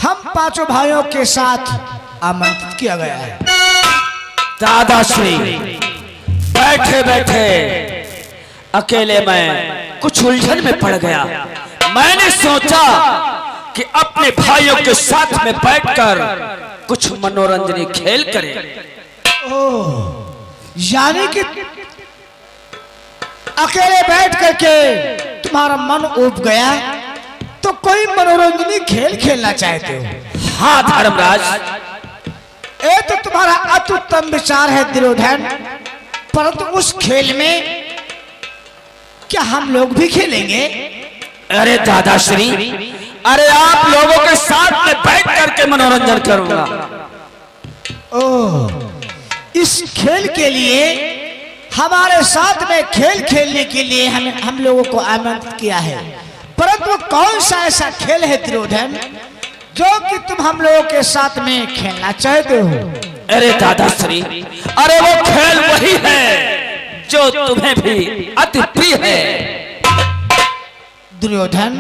हम पांचों भाइयों के साथ आमंत्रित किया गया है। दादाश्री, बैठे बैठे अकेले मैं कुछ उलझन में पड़ गया। मैंने सोचा कि अपने भाइयों के साथ में बैठकर कुछ मनोरंजनी खेल करें। यानी कि अकेले बैठ करके तुम्हारा मन उब गया तो कोई मनोरंजनी खेल खेलना चाहते हो? हाँ धर्मराज, ये तो तुम्हारा अति उत्तम विचार है दुर्योधन, परंतु उस खेल में क्या हम लोग भी खेलेंगे? अरे दादाश्री, अरे आप लोगों के साथ में बैठ करके मनोरंजन करूंगा। ओह, इस खेल के लिए हमारे साथ में खेल खेलने के लिए हम लोगों को आमंत्रित किया है, परंतु कौन सा ऐसा खेल है दुर्योधन जो कि तुम हम लोगों के साथ में खेलना चाहते हो? अरे दादाश्री, अरे वो खेल वही है जो तुम्हें भी अति प्रिय है। दुर्योधन,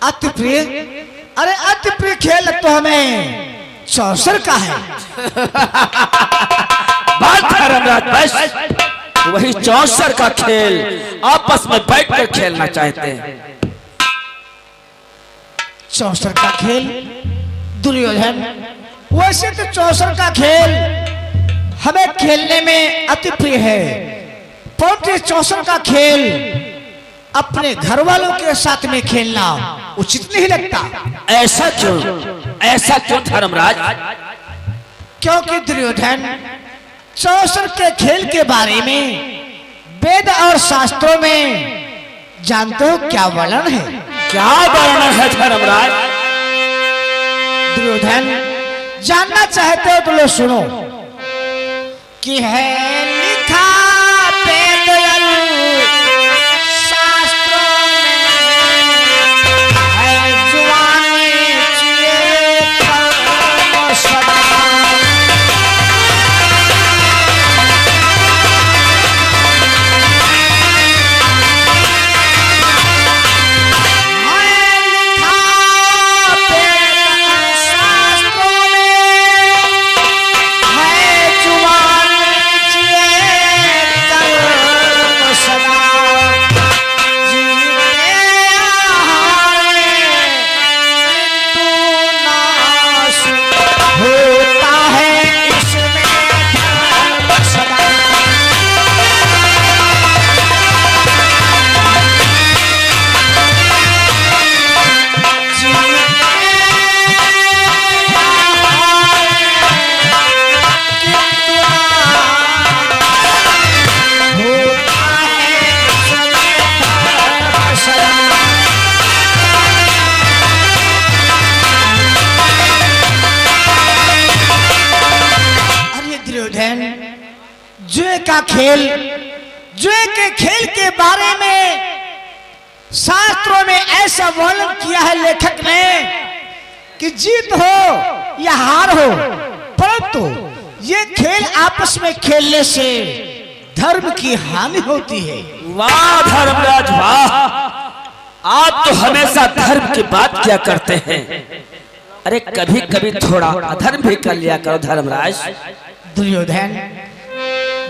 अति प्रिय? अरे अति प्रिय खेल तो हमें चौसर का है। बात धर्मराज, बस वही चौसर का खेल आपस में बैठकर खेलना चाहते हैं। चौसर का खेल? दुर्योधन, वैसे तो चौसर का खेल हमें खेलने में अति प्रिय है, परंतु चौसर का खेल अपने घर वालों के साथ में खेलना उचित नहीं लगता। ऐसा क्यों? ऐसा क्यों धर्मराज? क्योंकि दुर्योधन, चौसर के खेल के बारे में वेद और शास्त्रों में जानते हो क्या वर्णन है? क्या वर्णन है धर्मराज? दुर्योधन, जानना चाहते हो तो लो सुनो कि है लिखा वेद शास्त्रों में, है जुबानी जिए कर्म सदा। जुए का खेल, जुए के खेल के बारे में शास्त्रों में ऐसा वर्णन किया है लेखक ने कि जीत हो या हार हो, परंतु ये खेल आपस में खेलने से धर्म की हानि होती है। वाह धर्मराज वाह, आप तो हमेशा धर्म की बात किया करते हैं। अरे कभी कभी थोड़ा अधर्म भी कर लिया करो धर्मराज। दुर्योधन,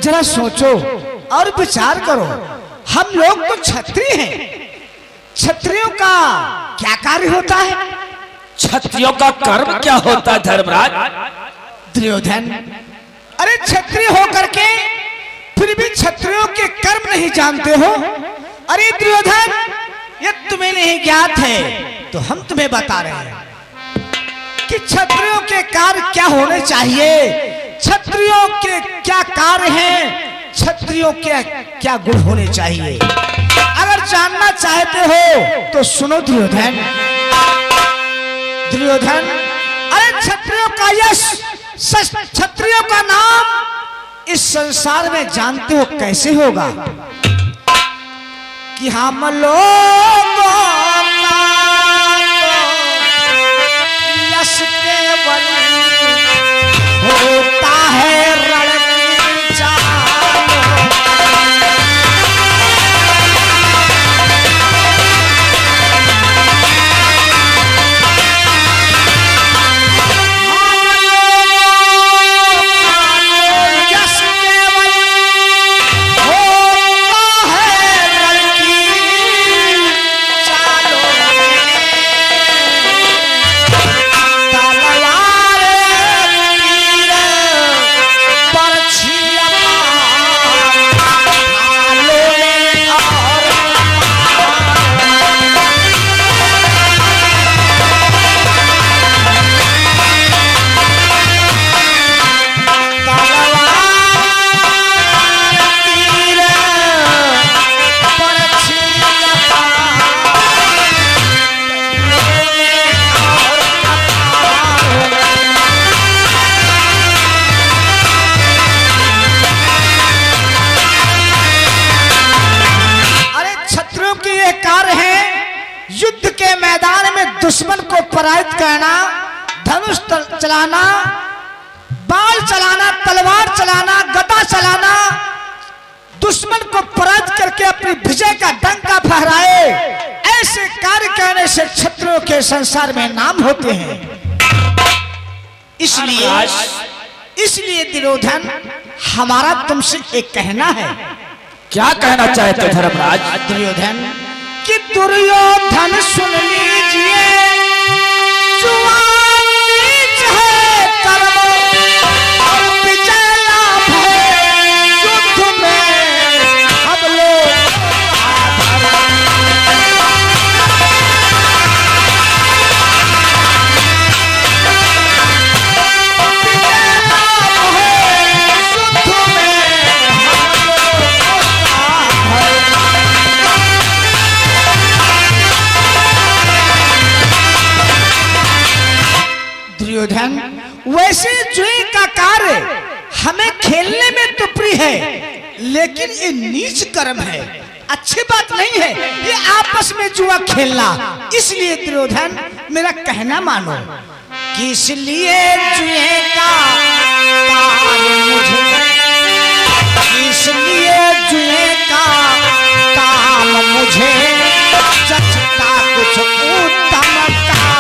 जरा सोचो और विचार करो, हम लोग तो क्षत्रिय हैं, क्षत्रियों का क्या कार्य होता है? क्षत्रियों का कर्म क्या होता है धर्मराज? दुर्योधन, अरे क्षत्रिय होकर के फिर भी क्षत्रियों के कर्म नहीं जानते हो? अरे दुर्योधन, ये तुम्हें नहीं ज्ञात है तो हम तुम्हें बता रहे हैं कि क्षत्रियों के कार्य क्या होने चाहिए, क्षत्रियों के क्या कार्य हैं, क्षत्रियों के क्या गुण होने चाहिए। अगर जानना चाहते हो तो सुनो दुर्योधन। दुर्योधन, अरे क्षत्रियों का यश, क्षत्रियों का नाम इस संसार में जानते हो कैसे होगा कि हम लोगों का यश केवल होता है रण की चाल। धनुष चलाना, बाल चलाना, तलवार चलाना, गदा चलाना, दुश्मन को पराजित करके अपनी विजय का डंका फहराए, ऐसे कार्य करने से क्षत्रियों के संसार में नाम होते हैं। इसलिए दुर्योधन, हमारा तुमसे एक कहना है। क्या कहना चाहते हो धर्मराज? दुर्योधन कि दुर्योधन सुन लीजिए, जुआन नीच है कर्म और विजय लाभ है युद्ध में हम लोग। दुर्योधन, वैसे जुए का कार्य हमें खेलने में तो प्रिय है, लेकिन ये नीच कर्म है, अच्छी बात नहीं है ये आपस में जुआ खेलना। इसलिए दुर्योधन, मेरा कहना मानो कि इसलिए जुए का कार्य मुझे, इसलिए जुए का काम मुझे जचता कुछ उत्तम का।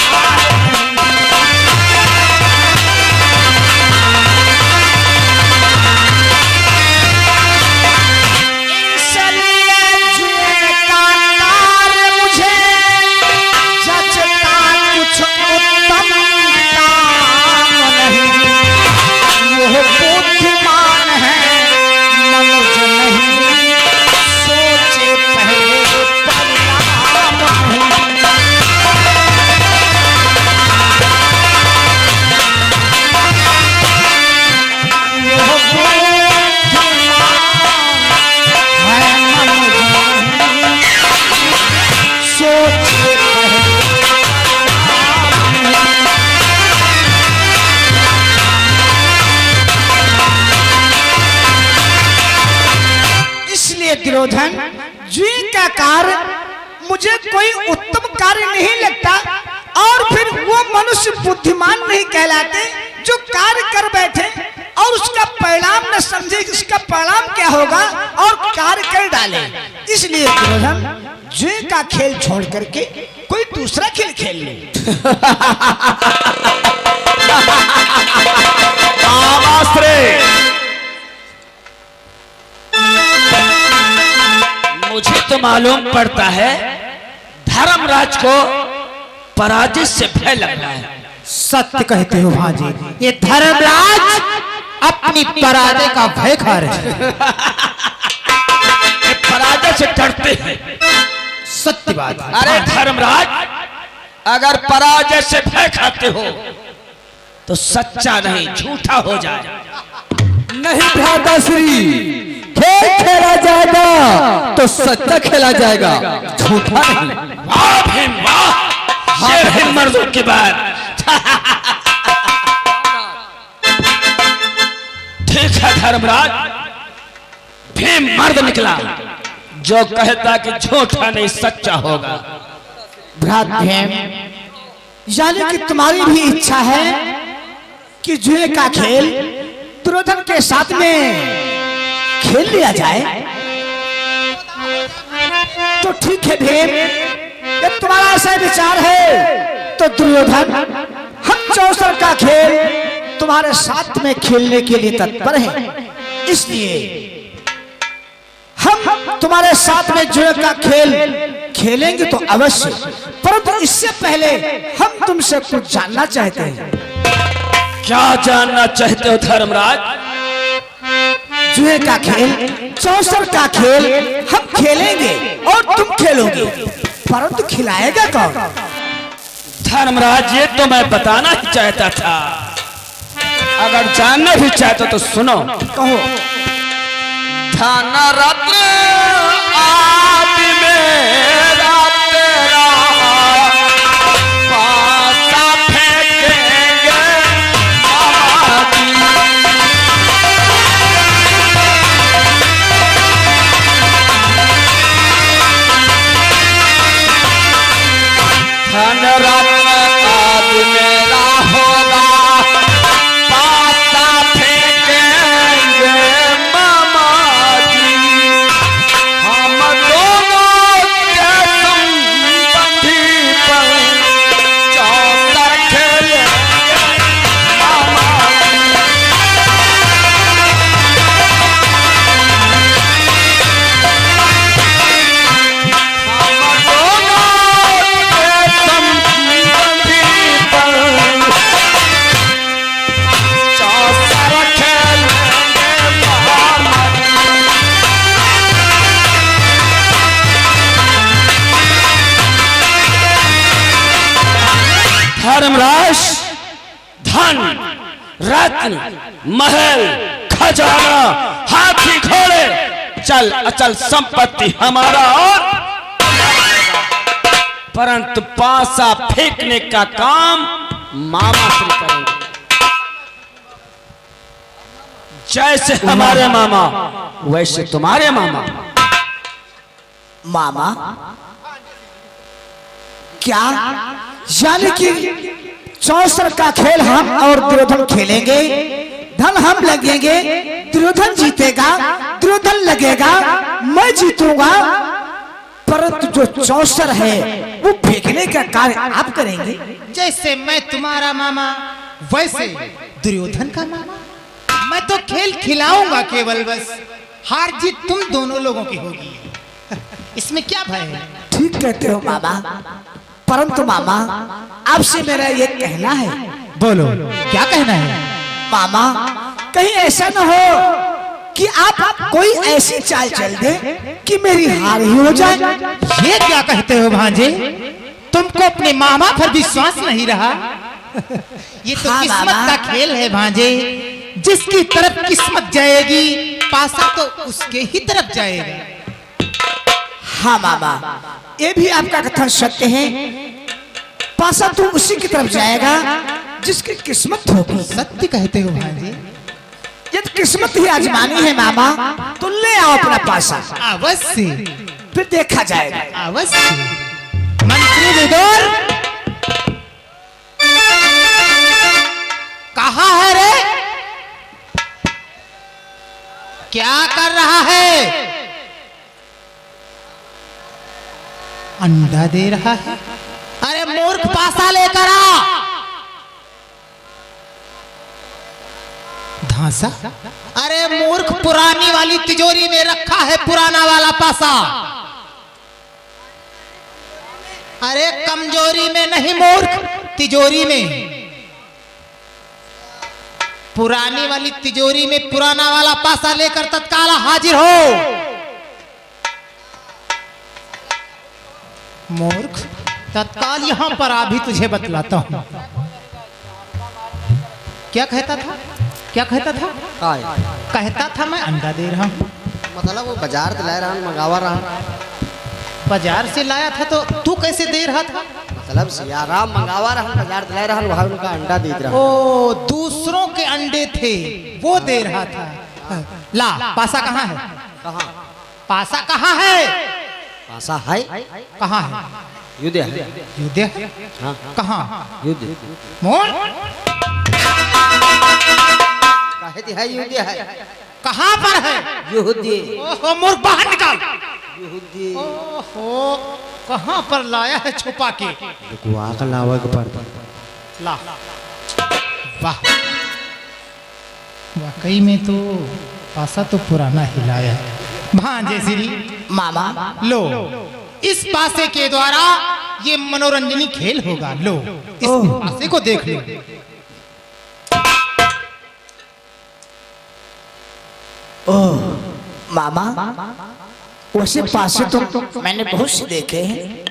बुद्धिमान है मनुष्य नहीं, सोचे पहले परिणाम नहीं। यह बुद्धिमान है मनुष्य नहीं, सोचे पहले। दुर्योधन, जुए का कार्य मुझे कोई उत्तम कार्य नहीं लगता, और फिर वो मनुष्य बुद्धिमान नहीं कहलाते जो कार्य कर बैठे और उसका परिणाम न समझे इसका परिणाम क्या होगा और कार्य कर डाले। इसलिए दुर्योधन, जुए का खेल छोड़ करके कोई दूसरा खेल खेल ले। मुझे तो मालूम पड़ता है धर्मराज को पराजय से भय लग रहा है। सत्य कहते हो भाजी, ये धर्मराज अपनी पराजय का भय खा रहे हैं। पराजय से डरते हैं। सत्य बात है। अरे धर्मराज, अगर पराजय से भय खाते हो तो सच्चा नहीं झूठा हो जाए। नहीं भ्राताश्री, खेल खेला जाएगा तो सच्चा खेला जाएगा, झूठा नहीं। वाह भीम वाह, शेर है मर्दों के बाद। ठीक है धर्मराज, भीम मर्द निकला जो कहता कि झूठा नहीं सच्चा होगा। भ्रात भीम, यानी कि तुम्हारी भी इच्छा है कि जुए का खेल दुर्योधन के साथ में खेल लिया जाए, तो ठीक है भीम, यदि तुम्हारा ऐसा विचार है तो दुर्योधन, हम चौसर का खेल तुम्हारे साथ में खेलने के लिए तत्पर हैं। इसलिए हम तुम्हारे साथ में जुए का खेल खेलेंगे तो अवश्य, परंतु इससे पहले हम तुमसे कुछ जानना चाहते हैं। क्या जानना चाहते हो धर्मराज? जुए का खेल, चौसर का खेल हम खेलेंगे और तुम खेलोगे, परंतु खिलाएगा कौन? धर्मराज, ये तो मैं बताना ही चाहता था। अगर जानना भी चाहते तो सुनो। कहो। धन रत्न आदि मेरा तेरा पासा फेंकेंगे आदि। धन रत्न आदि मेरा होगा धन रत्न महल खजाना हाथी घोड़े चल अचल संपत्ति हमारा और परंतु पासा फेंकने का काम मामा श्री करेंगे। जैसे हमारे मामा वैसे तुम्हारे मामा। मामा क्या यानी कि चौसर का खेल हम और दुर्योधन खेलेंगे, धन हम लगेंगे, दुर्योधन जीतेगा, दुर्योधन लगेगा, मैं जीतूंगा, परंतु जो चौसर है वो फेंकने का कार्य आप करेंगे। जैसे मैं तुम्हारा मामा वैसे दुर्योधन का मामा। मैं तो खेल खिलाऊंगा केवल, बस हार जीत तुम दोनों लोगों की होगी। इसमें क्या भय है? ठीक कहते हो मामा, परंतु मामा आपसे मेरा ये कहना है। बोलो क्या कहना है? मामा कहीं ऐसा न हो कि आप कोई ऐसी चाल चल दे कि मेरी हार ही हो जाए। ये क्या कहते हो भांजे? तुमको अपने मामा पर विश्वास नहीं रहा? ये तो हाँ, किस्मत मामा। का खेल है भांजे। जिसकी तरफ किस्मत जाएगी पासा तो उसके ही तरफ जाएगा। हाँ मामा, ये भी आपका कथन सत्य है। पासा तो उसी की तरफ जाएगा जिसकी किस्मत होगी। सत्य कहते हो भांजे। यदि किस्मत ही आजमानी है मामा तो ले आओ अपना पासा, अवश्य फिर देखा जाएगा। अवश्य। मंत्री विदुर कहाँ है रे? क्या कर रहा है? अंडा दे रहा है। अरे मूर्ख पासा लेकर आ। धांसा? अरे मूर्ख पुरानी वाली तिजोरी में रखा है पुराना वाला पासा। अरे कमजोरी में नहीं मूर्ख, तिजोरी में। पुरानी वाली तिजोरी में पुराना वाला पासा लेकर तत्काल हाजिर हो। मूर्ख, तत्काल यहां पर आ भी तुझे बतलाता हूं। क्या कहता था? क्या कहता था? कहता था मैं अंडा दे रहा हूं। मतलब वो बाजार से ला रहा मंगावा रहा। बाजार से लाया था तो तू कैसे दे रहा था? मतलब सियाराम मंगावा रहा, बाजार से ला रहा, वहां उनका अंडा दे रहा। ओ, दूसरों के अंडे थे वो दे रहा था। ला, पासा कहाँ है? कहाँ पासा कहाँ है? पासा है? कहाँ है? युद्ध है। युद्ध? हाँ कहाँ? युद्ध मोन? कहती है युद्ध है। कहाँ पर है? युद्ध। ओहो मूर्ख, बाहर निकाल। युद्ध ओहो, कहाँ पर लाया है छुपा के? लावक पर ला। वाह, वाकई में तो पासा तो पुराना ही लाया है। भांजे श्री मामा लो, इस पासे के द्वारा ये मनोरंजनी खेल होगा। लो, इस पासे को देख लो। ओह मामा, वैसे पासे तो मैंने बहुत से देखे हैं,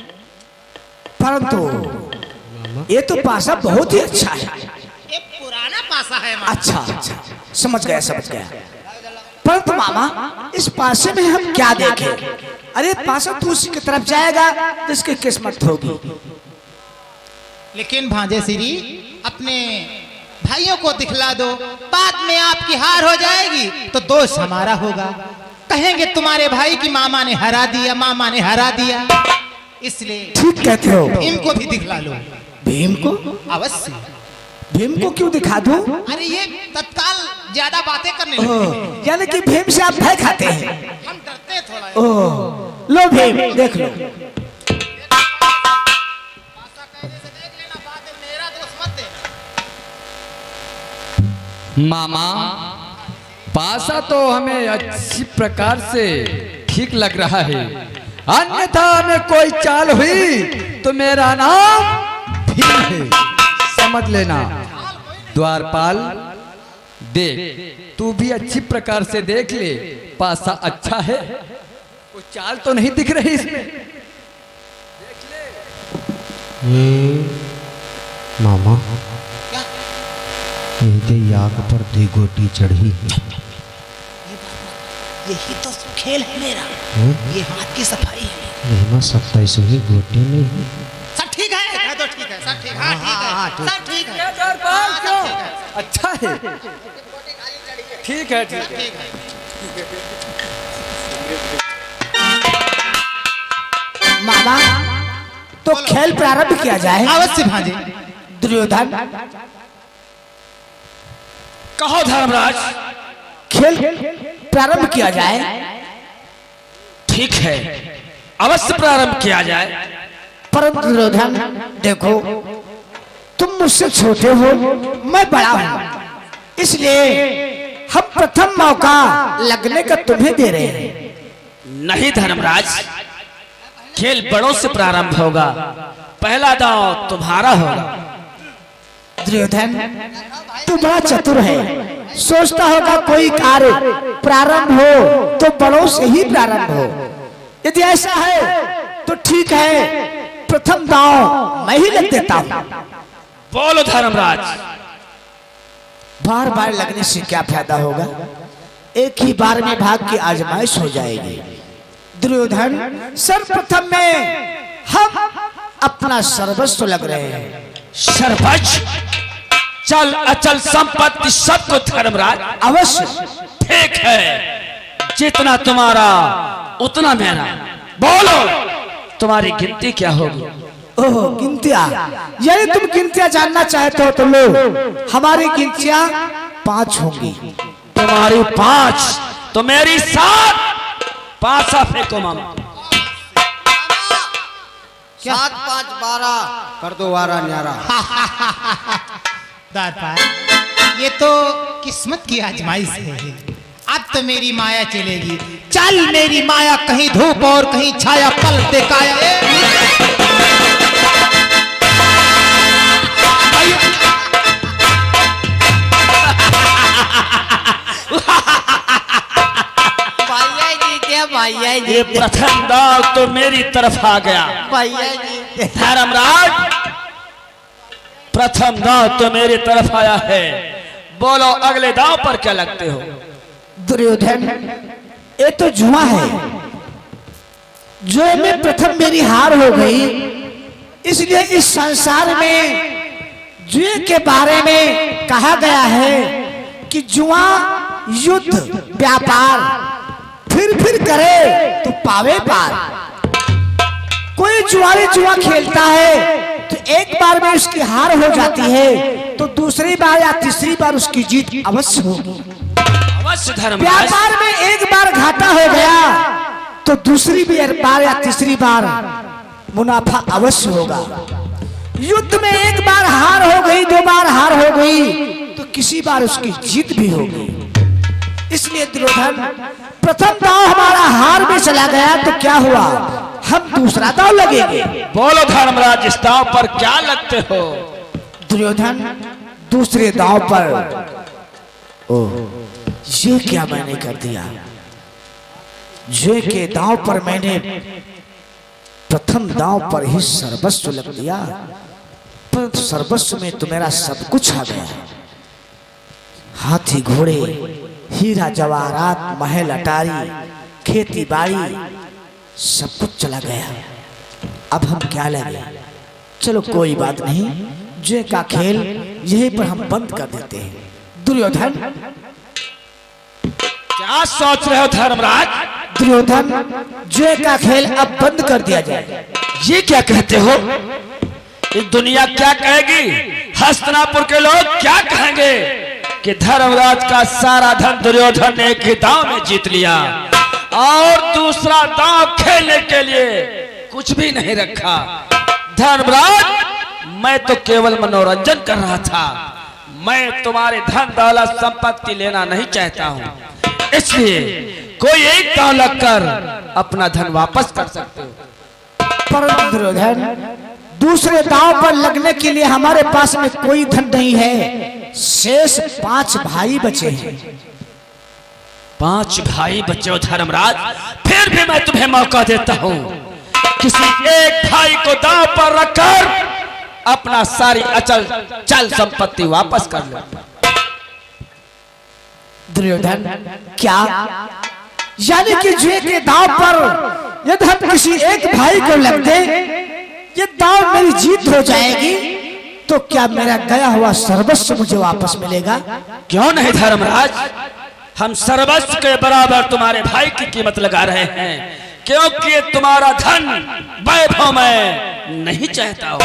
परंतु ये तो पासा बहुत ही अच्छा है। ये पुराना पासा है मामा। अच्छा अच्छा, समझ गया समझ गया। परंतु मामा इस पासे में हम क्या देखें? अरे पासा तो उसी की तरफ जाएगा जिसकी किस्मत होगी। लेकिन भांजे श्री अपने भाइयों को दिखला दो, बाद में आपकी हार हो जाएगी तो दोष हमारा होगा। कहेंगे तुम्हारे भाई की मामा ने हरा दिया, मामा ने हरा दिया। इसलिए ठीक कहते हो। भीम को भी दिखला लो। भीम को? अवश्य। भीम को क्यों दिखा दूं? अरे ये तत्काल ज्यादा बातें करने लगते यानी कि भीम से आप भय खाते हैं। हैं। हम डरते हैं थोड़ा। ओह लो भीम देख लो। पासा कहने से देख लेना, बाद में मेरा दोष मत देना। मामा पासा तो हमें अच्छी प्रकार से ठीक लग रहा है, अन्यथा में कोई चाल हुई तो मेरा नाम भीम है, समझ लेना। द्वारपाल देख, तू भी अच्छी प्रकार से देख ले, पासा अच्छा है, कोई चाल तो नहीं दिख रही इसमें। मामा आग पर दी गोटी चढ़ी है। यही तो खेल है मेरा, ये हाथ की सफाई है। नहीं 27वीं गोटी नहीं है। सब ठीक है तो ठीक है, सब ठीक है, हाँ ठीक है, सब ठीक है। अच्छा है, ठीक है, ठीक है। मामा तो खेल प्रारंभ किया जाए। अवश्य भांजे। दुर्योधन कहो धर्मराज। खेल प्रारंभ किया जाए। ठीक है, अवश्य प्रारंभ किया जाए। परंतु दुर्योधन देखो, तुम मुझसे छोटे हो, मैं बड़ा हूं, इसलिए हम प्रथम मौका लगने का तुम्हें दे रहे हैं। नहीं धर्मराज, खेल बड़ों से प्रारंभ होगा, पहला दांव तुम्हारा होगा। दुर्योधन तू बड़ा चतुर है, सोचता होगा कोई कार्य प्रारंभ हो तो बड़ों से ही प्रारंभ हो। यदि ऐसा है तो ठीक है, प्रथम दांव मैं ही लग देता हूं। बोलो धर्मराज। बार बार लगने से क्या फायदा होगा, एक ही बार में भाग की आजमाइश हो जाएगी। दुर्योधन सर्वप्रथम में हम अपना सर्वस्व लग रहे हैं। सर्वस्व, चल अचल संपत्ति सबको धर्मराज। अवश्य। ठीक है, जितना तुम्हारा उतना मेरा। बोलो तुम्हारी गिनती क्या होगी? ओह गिनतियां, यदि तुम गिनतियां जानना चाहते हो तो लो, हमारी गिनतियां 5 होंगी। तुम्हारी 5 तो मेरी 7। 5 फेंको मामा। 7 5 12 कर दो वारा न्यारा। दाता, ये तो किस्मत की आजमाइश है। अब तो मेरी माया चलेगी। चल मेरी माया, कहीं धूप और कहीं छाया, पल दिखाया। भैया ये प्रथम दाव तो मेरी तरफ आ गया। भैया जी धर्मराज, प्रथम दाव तो मेरी तरफ आया है। बोलो अगले दाव पर क्या लगते हो? दुर्योधन ये तो जुआ है, जुए में प्रथम मेरी हार हो गई, इसलिए इस संसार में जुए के बारे में कहा गया है कि जुआ युद्ध व्यापार फिर करे तो पावे पार। कोई जुआरी जुआ खेलता है तो एक बार में उसकी हार हो जाती है, तो दूसरी बार या तीसरी बार उसकी जीत अवश्य होगी। अवश्य धर्मराज। व्यापार में एक बार घाटा हो गया तो दूसरी बार या तीसरी बार मुनाफा अवश्य होगा। युद्ध में एक बार हार हो गई, 2 बार हार हो गई तो किसी बार उसकी जीत भी होगी। इसलिए दुर्योधन प्रथम दांव हमारा हार में चला गया तो क्या हुआ, हम दूसरा दांव लगेंगे। बोलो धर्मराज, इस दांव पर क्या लगते हो? दुर्योधन दूसरे दांव पर, ओह ये क्या मैंने कर दिया, जे के दांव पर मैंने प्रथम दांव पर ही सर्वस्व लग दिया, परंतु सर्वस्व में तो मेरा सब कुछ आ गया। हाथी घोड़े, हीरा जवाहरात, महल अटारी, खेती बाड़ी, सब कुछ चला गया। अब हम क्या लगे? चलो कोई बात नहीं, जे का खेल यहीं पर हम बंद कर देते हैं। दुर्योधन क्या सोच रहे हो धर्मराज? दुर्योधन जे का खेल अब बंद कर दिया जाए। ये क्या कहते हो? ये दुनिया क्या कहेगी? हस्तिनापुर के लोग क्या कहेंगे कि धर्मराज का सारा धन दुर्योधन ने एक ही दांव में जीत लिया और दूसरा दांव खेलने के लिए कुछ भी नहीं रखा। धर्मराज, मैं तो केवल मनोरंजन कर रहा था, मैं तुम्हारे धन दौलत संपत्ति लेना नहीं चाहता हूँ, इसलिए कोई एक दांव लगकर अपना धन वापस कर सकते हो। परंतु दुर्योधन दूसरे दांव पर लगने के लिए हमारे पास में कोई धन नहीं है, शेष 5 भाई बचे हैं। 5 भाई बचे हो धर्मराज, फिर भी मैं तुम्हें मौका देता हूँ, किसी एक भाई को दांव पर रखकर अपना सारी अचल चल संपत्ति वापस कर लो। दुर्योधन क्या यानी कि जुए के दांव पर यदि हम किसी एक भाई को लग दे, ये दांव मेरी जीत हो जाएगी, तो क्या मेरा गया हुआ सर्वस्व मुझे वापस मिलेगा? क्यों नहीं धर्मराज, हम सर्वस्व के बराबर तुम्हारे भाई की कीमत लगा रहे हैं, क्योंकि तुम्हारा धन वैभव मैं नहीं चाहता हूं।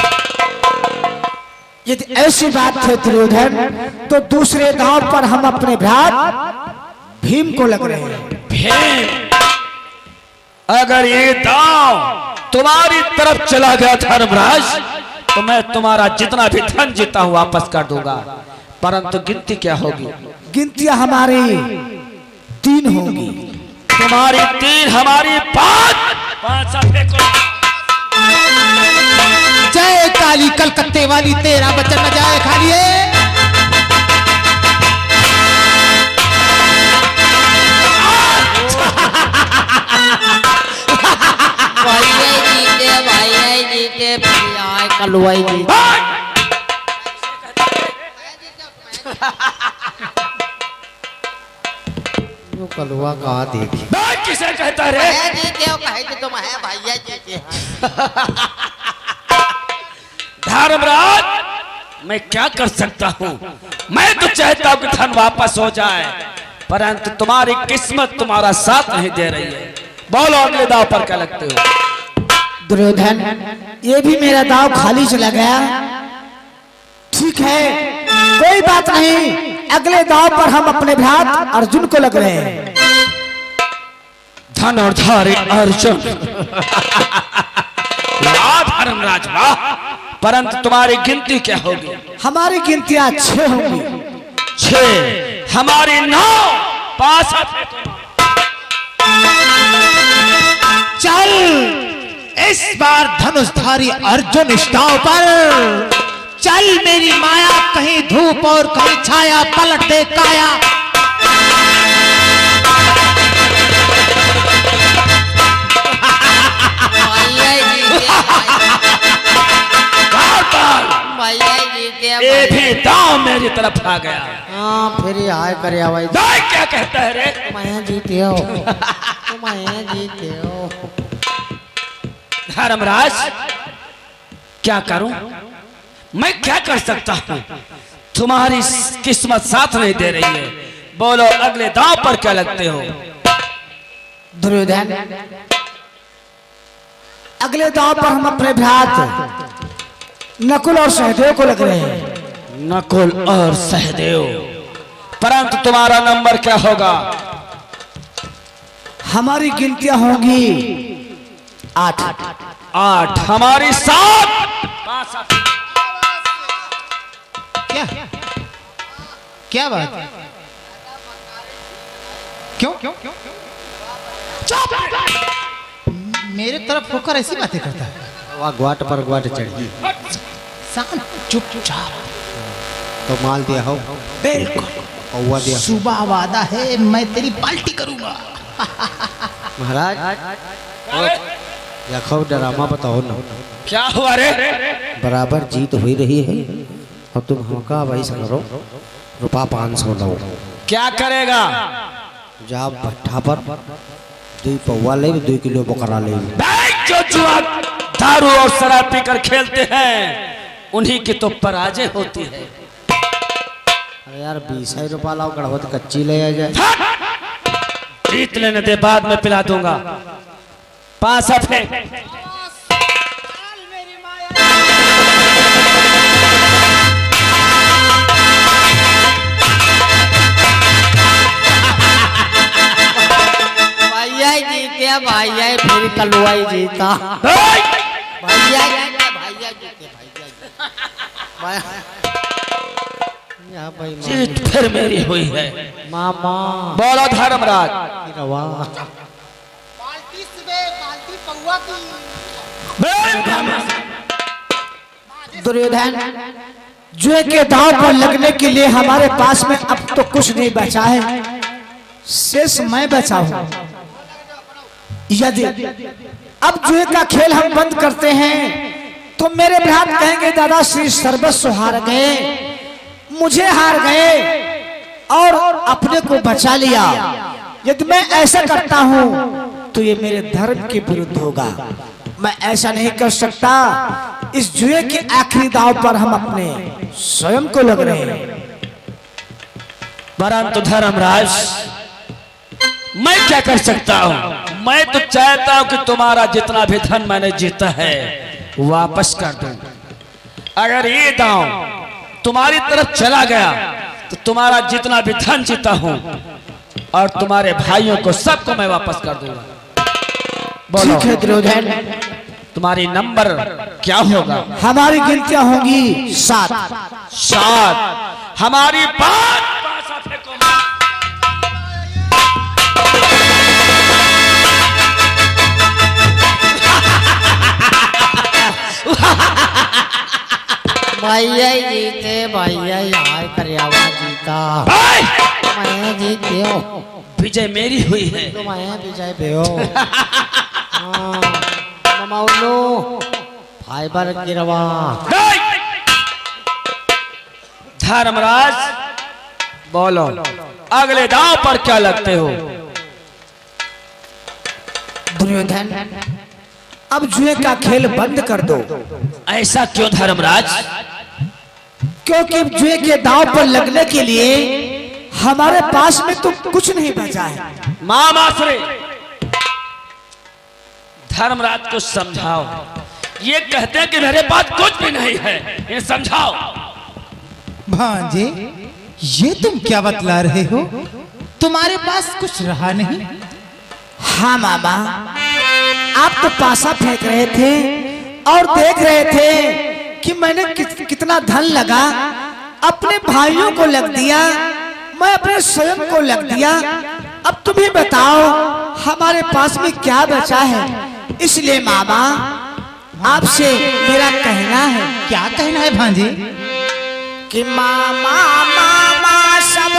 यदि ऐसी बात है दुर्योधन, तो दूसरे दांव पर हम अपने भ्रात भीम को लग रहे हैं। भीम, अगर ये दांव तुम्हारी तरफ चला गया धर्मराज, तो मैं तुम्हारा जितना भी धन जीता हूं वापस कर दूंगा, परंतु गिनती क्या होगी? गिनतियां हमारी 3 होंगी। तुम्हारी 3, हमारी 5। 5 सा फेंको। जय काली कलकत्ते वाली, तेरा बचन न जाए खाली है। भाई जीते भाई कलुआई जी। कलुआ कहा देखी किसे कहता रे? जीते हो कहे कि तुम है भैया जीते। धर्मराज, मैं क्या कर सकता हूँ? मैं तो चाहता हूँ कि धन वापस हो जाए, परंतु तुम्हारी किस्मत तुम्हारा साथ नहीं दे रही है। बोलो अगले दाव पर क्या लगते हो? दुर्योधन, ये भी मेरा दांव खाली चला गया। ठीक है, कोई बात नहीं, अगले दांव पर हम अपने भ्रात अर्जुन को लग रहे हैं। धन और धारे अर्जुन। वाह धर्मराज वाह, परंतु तुम्हारी गिनती क्या होगी? हमारी गिनतियां 6 होंगी। 6, हमारी 9। 5 चल इस बार धनुषधारी अर्जुन इस दांव पर चल, मेरी माया कहीं धूप और कहीं छाया, पलट दे काया। भैया जीते ये भी दांव मेरी तरफ आ गया। हाँ फिर आए करे भाई। दाई क्या कहता है रे? मैं जीते हो मैं जीते हो। धर्मराज, क्या करूं? मैं क्या कर सकता हूं? तुम्हारी किस्मत साथ नहीं दे रही है। बोलो अगले दांव पर क्या लगते हो? दुर्योधन, अगले दांव पर हम अपने भ्रात नकुल और सहदेव को लग रहे हैं। नकुल और सहदेव, परंतु तुम्हारा नंबर क्या होगा? हमारी गिनतियां होंगी 8। 8, हमारी 7। क्या क्या बात? क्यों क्यों क्यों? मेरे तरफ होकर ऐसी बातें करता है। वह ग्वाट पर ग्वाट चढ़ी शांत चुपचाप। तो माल दिया हो, बिल्कुल। कौवा दिया। सुबह वादा है, मैं तेरी पाल्टी करूंगा। महाराज रखो ड्रामा बताओ ना। क्या हुआ रे? बराबर जीत हो रही है और तुम हमका भाई करो रुपा 500 लो। क्या करेगा? जा भट्ठा पर 2 पौवा ले, 2 किलो बकरा ले। जो जुआ दारू और शराब पीकर खेलते हैं, उन्हीं की तो पराजय होती है। अरे यार 20 रुपया लाओ, गढ़वत कच्ची ले आ जाए। जीत लेने दे, बाद में पिला दूंगा। 5 हफ्ते। भैया जीते, भैया फिर कलुआई जीता। भैया जीते, भैया जीते, भैया भाई। जीत फिर मेरी हुई है। मामा बोलो धर्मराज। रवा दुर्योधन, जुए के दांव पर लगने के लिए हमारे पास में अब तो कुछ नहीं बचा है, शेष मैं बचा हूं। यदि अब जुए का खेल हम बंद करते हैं तो मेरे भ्रात कहेंगे दादा श्री सर्वस्व हार गए, मुझे हार गए। और अपने को बचा लिया। यदि मैं ऐसा करता हूं तो ये मेरे धर्म के विरुद्ध होगा। मैं ऐसा नहीं कर सकता। इस जुए के आखिरी दांव पर हम अपने स्वयं को लग रहे हैं। परंतु धर्मराज, मैं क्या कर सकता हूं? मैं तो चाहता हूं कि तुम्हारा जितना भी धन मैंने जीता है वापस कर दूं। अगर ये दांव तुम्हारी तरफ चला गया तो तुम्हारा जितना भी धन जीता हूं और तुम्हारे भाइयों को सबको मैं वापस कर दूंगा। बोलो ठीक है दुर्योधन, तुम्हारी नंबर क्या होगा? हमारी गिनतियां होंगी 7। 7। हमारी बात पासा फेंको मत। भैया जीते, भैया यार करियावा जीता। मैं जीत गयो। विजय मेरी हुई है। तो मैं विजय भयो। ममाउनो फाइबर गिरवा। धर्मराज, बोलो अगले दांव पर क्या लगते हो? दुर्योधन, अब जुए का खेल बंद कर दो। ऐसा क्यों धर्मराज? क्योंकि जुए के दांव पर लगने के लिए हमारे पास में तो कुछ नहीं बचा है। मामाश्रे, धर्मराज को समझाओ। ये कहते हैं कि मेरे पास कुछ भी नहीं है, ये समझाओ। भांजे, ये तुम क्या बतला रहे हो? तुम्हारे पास कुछ रहा नहीं? हाँ मामा, आप तो पासा फेंक रहे थे और देख रहे थे कि मैंने कितना धन लगा। अपने भाइयों को लग दिया, मैं अपने स्वयं को लग दिया। अब तुम ही बताओ हमारे पास में क्या बचा है। इसलिए मामा, आपसे मेरा कहना है। क्या कहना है भांजे? कि मामा मामा सब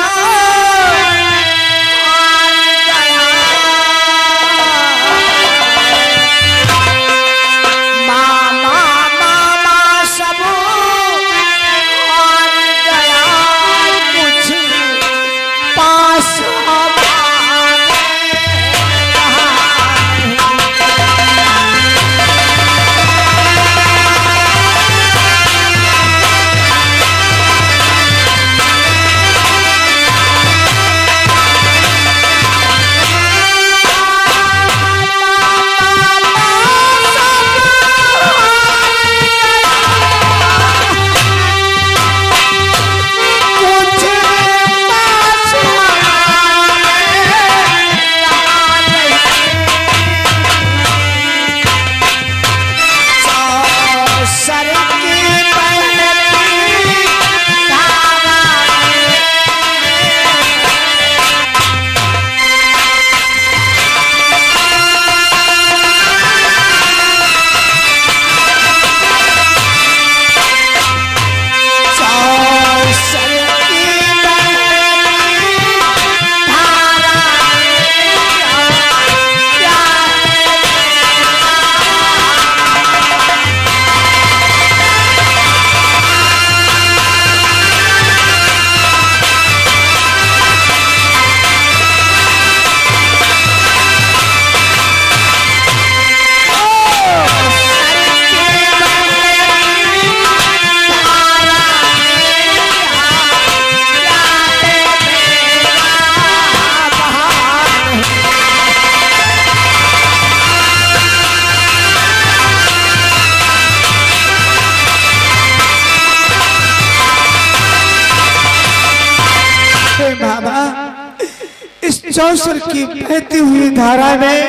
चौसर की बहती हुई धारा में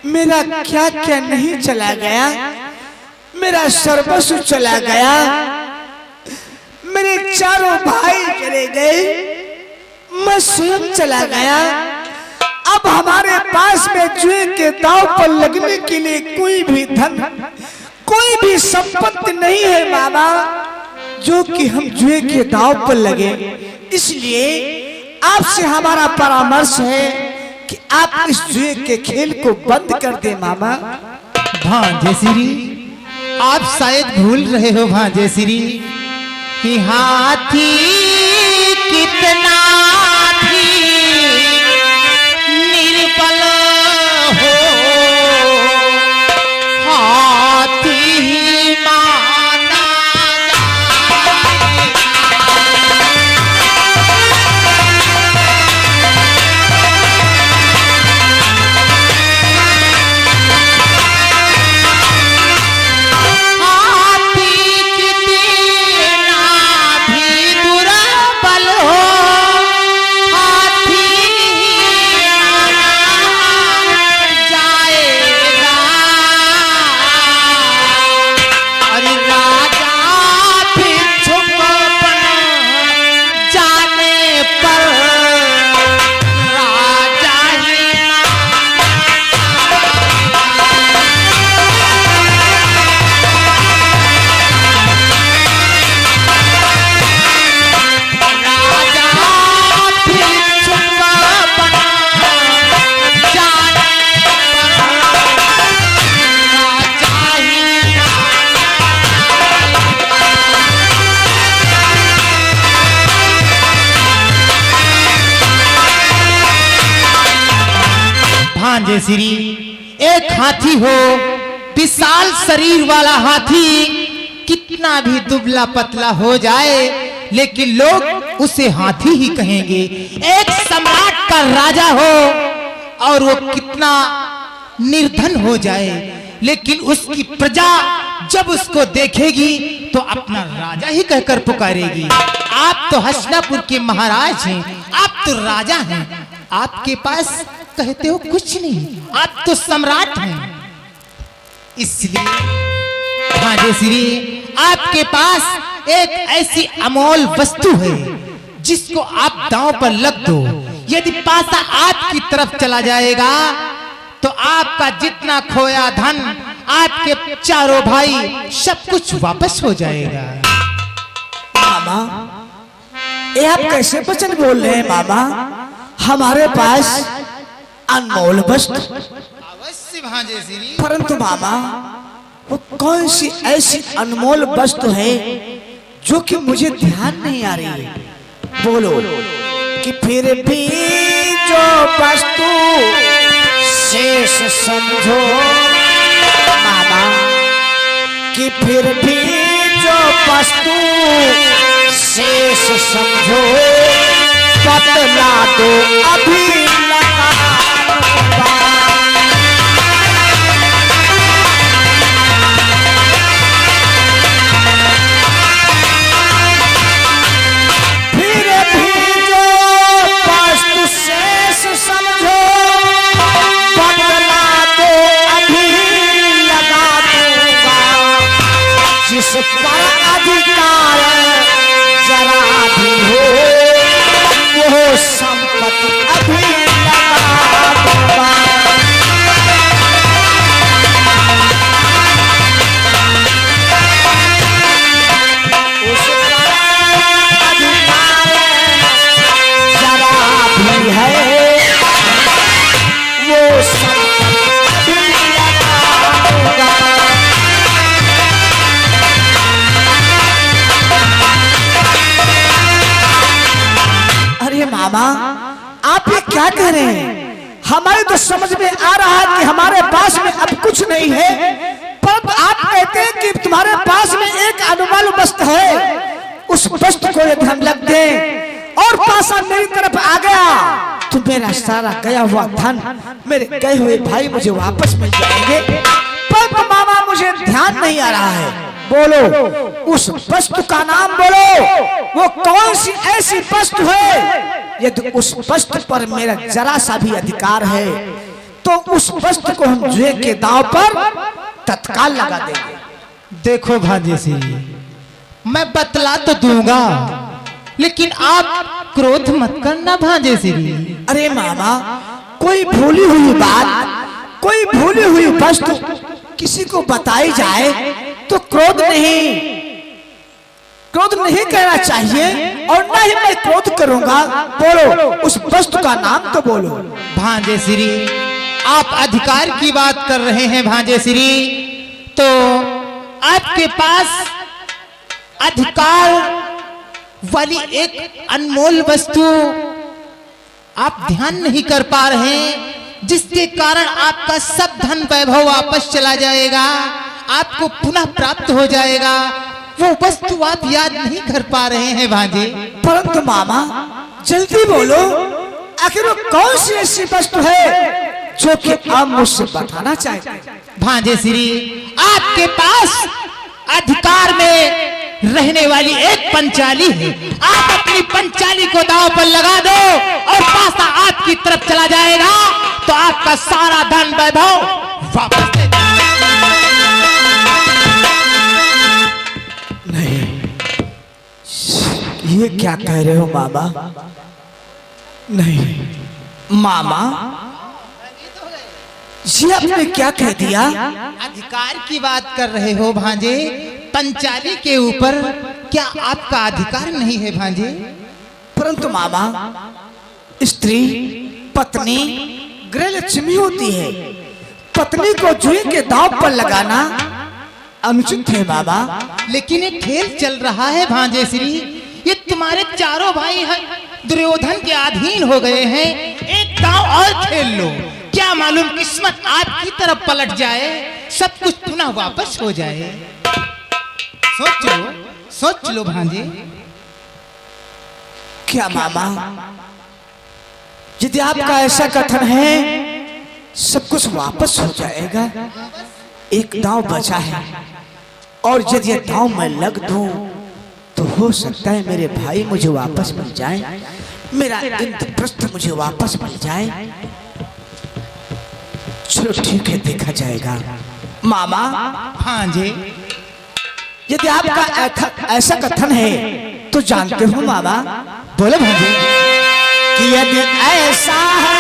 मेरा क्या क्या नहीं चला गया। मेरा सर्वस्व चला गया। मेरे चारों भाई चले गए, मैं स्वयं चला गया। अब हमारे पास में जुए के दांव पर लगने के लिए कोई भी धन, कोई भी संपत्ति नहीं है मामा, जो कि हम जुए के दांव पर लगे। इसलिए आपसे हमारा परामर्श है कि आप इस जुए के खेल को बंद कर दे मामा। भांजे श्री, आप शायद भूल रहे हो भांजे श्री कि हाथी कितना भांजे श्री, एक हाथी हो, विशाल शरीर वाला हाथी कितना भी दुबला पतला हो जाए लेकिन लोग उसे हाथी ही कहेंगे। एक सम्राट का राजा हो और वो कितना निर्धन हो जाए लेकिन उसकी प्रजा जब उसको देखेगी तो अपना राजा ही कहकर पुकारेगी। आप तो हसनापुर के महाराज हैं, आप तो राजा हैं, आपके पास कहते हो कुछ नहीं, आप तो सम्राट हैं। इसलिए भांजे श्री, आपके पास एक ऐसी अमोल वस्तु है जिसको आप दांव पर लग दो, यदि पासा आपकी तरफ चला जाएगा तो आपका जितना खोया धन, आपके चारों भाई सब कुछ वापस हो जाएगा। मामा, ये आप कैसे वचन बोल रहे हैं मामा? हमारे पास अनमोल वस्तु, अवश्य भांजे श्री, परंतु मामा वो कौन सी ऐसी अनमोल वस्तु है जो कि मुझे ध्यान नहीं आ रही है? बोलो। कि फिर भी जो वस्तु शेष समझो मामा, कि फिर भी जो वस्तु शेष समझो, बतला दो अभी लगा पर अधिकार जरा भी हो, वो संपत्ति अभी लगा दूंगा। उस पर अधिकार जरा भी है, वो संपत्ति अभी लगा दूंगा। मामा, आप ये क्या कह रहे हैं? हमारे तो समझ में आ रहा है कि हमारे पास में अब कुछ नहीं है, पर आप कहते हैं कि तुम्हारे पास में एक अनमोल वस्तु है, उस वस्तु को यदि हम लग दें और पासा मेरी तरफ आ गया तो मेरा सारा गया हुआ धन, मेरे गए हुए भाई मुझे वापस मिल जाएंगे। पर मामा मुझे ध्यान नहीं आ रहा है, बोलो उस वस्तु का नाम बोलो, वो कौन सी ऐसी वस्तु है? यदि उस वस्तु पर मेरा जरा सा भी अधिकार है तो उस वस्तु को हम जुए के दांव पर तत्काल लगा देंगे। देखो भांजे श्री, मैं बतला तो दूंगा लेकिन आप क्रोध मत करना भांजे श्री। अरे मामा, कोई भूली हुई बात, कोई भूली हुई वस्तु किसी को बताई जाए तो क्रोध नहीं कहना चाहिए और ना ही मैं क्रोध करूंगा। बोलो उस वस्तु का नाम तो बोलो। भांजे श्री, आप अधिकार की बात कर रहे हैं भांजे श्री, तो आपके पास अधिकार वाली एक अनमोल वस्तु आप ध्यान नहीं कर पा रहे हैं, जिसके कारण आपका सब धन वैभव वापस चला जाएगा, आपको पुनः प्राप्त हो जाएगा। वो वस्तु आप याद नहीं कर पा रहे हैं भांजे। परंतु मामा जल्दी बोलो, आखिर वो कौन सी ऐसी वस्तु है जो कि आप मुझसे बताना चाहते हैं? भांजे श्री, आपके पास अधिकार में रहने वाली एक पंचाली है, आप अपनी पंचाली को दांव पर लगा दो और पासा आपकी तरफ चला जाएगा तो आपका सारा धन वैभव वापस दे। नहीं, ये क्या कह रहे हो मामा? नहीं मामा, ये आपने क्या कह दिया? अधिकार की बात कर रहे हो भांजे, पंचाली के ऊपर क्या आपका अधिकार नहीं है भांजे? परंतु मामा, स्त्री पत्नी गृहलक्ष्मी होती है, पत्नी को जुए के दांव पर लगाना अनुचित है मामा। लेकिन ये खेल चल रहा है भांजे श्री, ये तुम्हारे चारों भाई दुर्योधन के अधीन हो गए हैं, एक दांव और खेल लो। क्या क्या मालूम किस्मत आपकी तरफ पलट जाए, सब कुछ पुनः वापस हो जाए। सोच लो भांजे। क्या मामा, यदि आपका ऐसा कथन है सब कुछ वापस हो जाएगा, एक दांव बचा है और यदि ये दांव मैं लग दूं तो हो सकता है मेरे भाई मुझे वापस मिल जाए, मेरा इंद्रप्रस्थ मुझे वापस मिल जाए। चलो ठीक है, देखा जाएगा। मामा भांजे, यदि आपका ऐसा कथन है तो जानते हो मामा, बोलो भांजे, कि यदि ऐसा है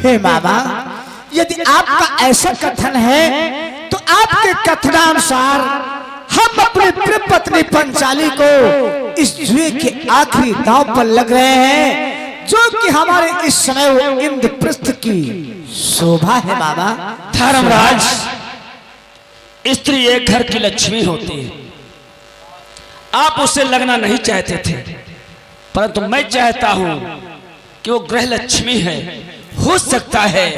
हे मामा, यदि आपका ऐसा कथन है तो आपके कथनानुसार हम अपनी प्रिय पत्नी पंचाली को इस जुए के आखिरी दांव पर लग रहे हैं, जो कि हमारे इस समय वो इंद्रप्रस्थ की शोभा है। मामा धर्मराज, स्त्री एक घर की लक्ष्मी होती है। आप उससे लगना नहीं चाहते थे, परंतु मैं चाहता हूं कि वो गृह लक्ष्मी है। हो सकता है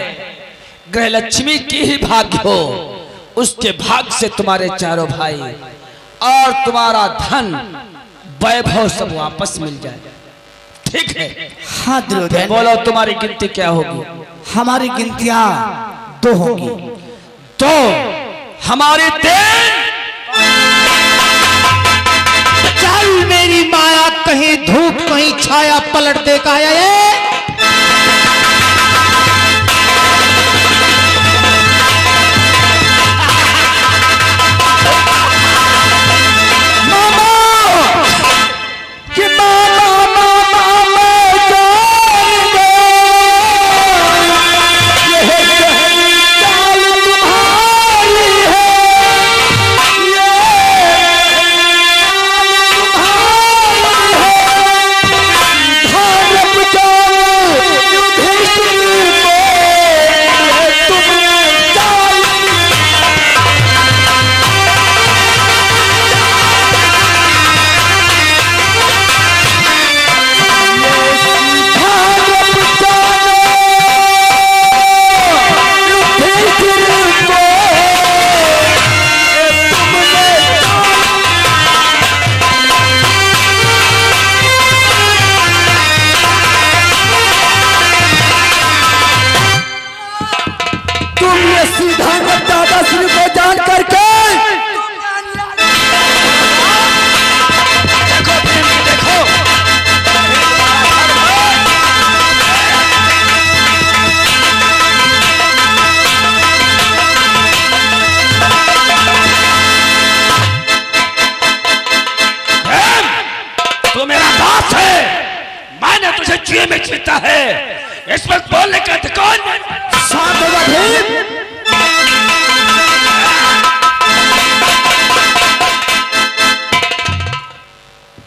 गृह लक्ष्मी की ही भाग्य हो, उसके भाग्य से तुम्हारे चारों भाई और तुम्हारा धन वैभव सब वापस मिल जाए। ठीक है? हाँ दुर्योधन, बोलो तुम्हारी गिनती क्या होगी? हमारी गिनतियां 2 होंगी। तो हमारे चल मेरी माया, कहीं धूप कहीं छाया, पलट दे काया ये। साहस है, मैंने तुझे जुए में जीता है, इस पर बोलने का अधिकार शांत हो जा भीम।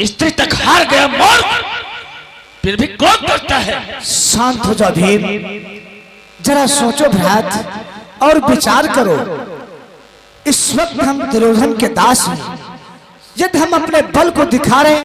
स्त्री तक हार गया मर्द फिर भी क्रोध करता है। शांत हो जा भीम, जरा सोचो भ्रात और विचार करो। इस वक्त हम दुर्योधन के दास हैं, यदि हम अपने बल को दिखा रहे हैं